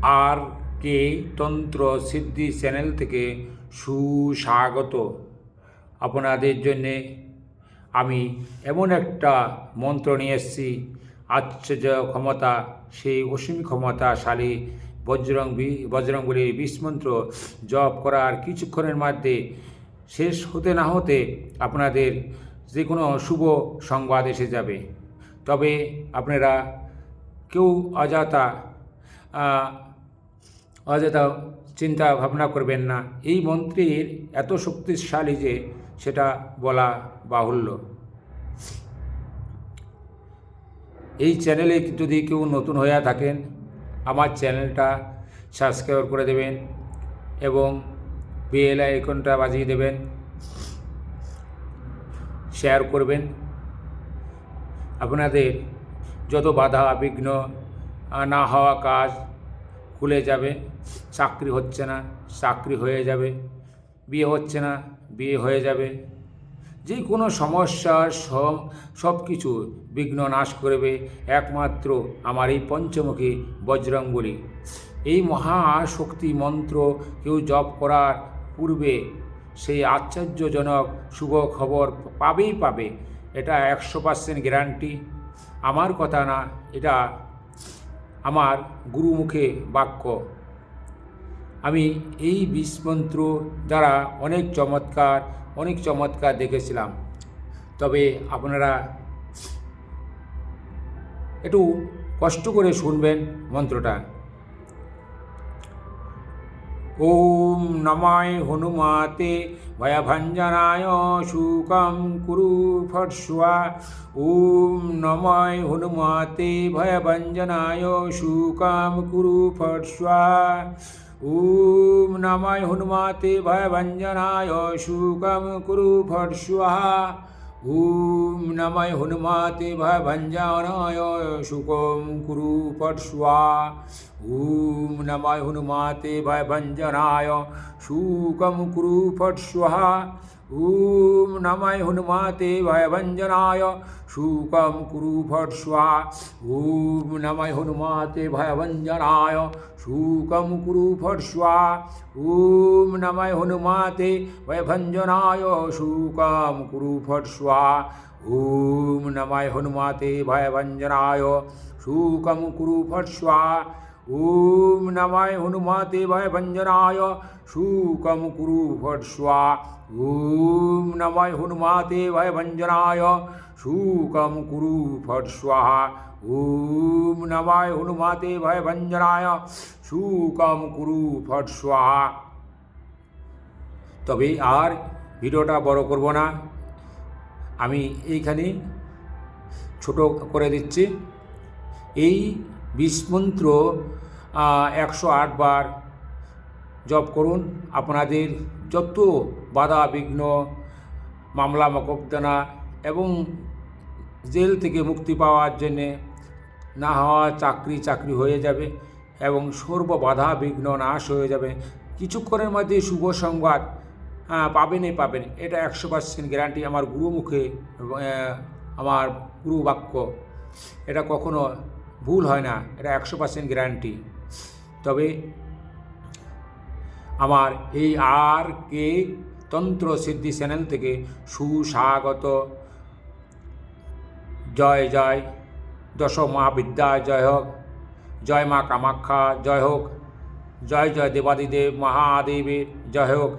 আর কে তন্ত্র সিদ্ধি চ্যানেল থেকে সুস্বাগত। আপনাদের জন্যে আমি এমন একটা মন্ত্র নিয়ে এসেছি, আশ্চর্য ক্ষমতা, সেই অসীম ক্ষমতাশালী বজরংবলীর বিষ মন্ত্র জপ করার কিছুক্ষণের মধ্যে শেষ হতে না হতে আপনাদের যে কোনো শুভ সংবাদ এসে যাবে। তবে আপনারা কেউ অযথা চিন্তা ভাবনা করবেন না। এই মন্ত্রের এত শক্তিশালী যে সেটা বলা বাহুল্য। এই চ্যানেলে যদি কেউ নতুন হয়ে থাকেন, আমার চ্যানেলটা সাবস্ক্রাইব করে দেবেন এবং বেল আইকনটা বাজিয়ে দেবেন, শেয়ার করবেন। আপনাদের যত বাধা বিঘ্ন না হওয়া কাজ খুলে যাবে। চাকরি হচ্ছে না, চাকরি হয়ে যাবে। বিয়ে হচ্ছে না, বিয়ে হয়ে যাবে। যে কোনো সমস্যার সব কিছু বিঘ্ন নাশ করবে একমাত্র আমার এই পঞ্চমুখী বজরংবলী। এই মহাশক্তি মন্ত্র কেউ জপ করার পূর্বে সেই আশ্চর্যজনক শুভ খবর পাবেই পাবে। এটা 100% গ্যারান্টি। আমার কথা না, এটা আমার গুরুমুখে বাক্য। আমি এই বিষ মন্ত্র দ্বারা অনেক চমৎকার দেখেছিলাম। তবে আপনারা একটু কষ্ট করে শুনবেন মন্ত্রটা। ওম নমায় হনুমাতে ভয়ভঞ্জনায় শুকং কুরু ফট স্বা। ওম নমায় হনুমাতে ভয়ভঞ্জনায় শুকং কুরু ফট স্বা। ওম নমায় হনুমাতে ভয়ভঞ্জনায় শুকং কুরু ফট স্বাহা। ওম নমায় হনুমাতে ভয়ভঞ্জনায় শুকং কুরু ফট স্বাহা। ওম নমায় হনুমাতে ভয়ভঞ্জনায় শুকং কুরু ফট স্বাহা। ওম নমায় হনুমাতে ভয়ভঞ্জনায় শুকং কুরু ফট স্বাহা। ওম নমায় হনুমাতে ভয়ভঞ্জনায় শুকং কুরু ফট স্বাহা। ওম নমায় হনুমাতে ভয়ভঞ্জনায় শুকং কুরু ফট স্বাহা। ওম নমায় হনুমাতে ভয়ভঞ্জনায় শুকং কুরু ফট স্বাহা। ওম নমায় হনুমাতে ভয়ভঞ্জনায় শুকং কুরু ফট স্বাহা। ওম নমায় হনুমাতে ভয়ভঞ্জনায় শুকং কুরু ফট স্বাহা। ওম নমায় হনুমাতে ভয়ভঞ্জনায় শুকং কুরু ফট স্বাহা। তবে আর ভিডিওটা বড় করব না, আমি এইখানে ছোট করে দিচ্ছি। এই বিষ মন্ত্র 108 বার জপ করুন। আপনাদের যত বাধা বিঘ্ন, মামলা মোকদ্দমা এবং জেল থেকে মুক্তি পাওয়ার জন্যে না হওয়া চাকরি হয়ে যাবে এবং সর্ব বাধা বিঘ্ন নাশ হয়ে যাবে। কিছুক্ষণের মধ্যে শুভ সংবাদ পাবেনই পাবেন। এটা 100% গ্যারান্টি। আমার গুরুমুখে, আমার গুরু বাক্য, এটা কখনো ভুল হয় না। এটা 100% গ্যারান্টি। তবে আমার এই আর কে তন্ত্র সিদ্ধি চ্যানেল থেকে সুস্বাগত। জয় জয় দশ মহাবিদ্যা জয় হোক। জয় মা কামাখ্যা জয় হোক। জয় জয় দেবাদিদেব মহাদেবের জয় হোক।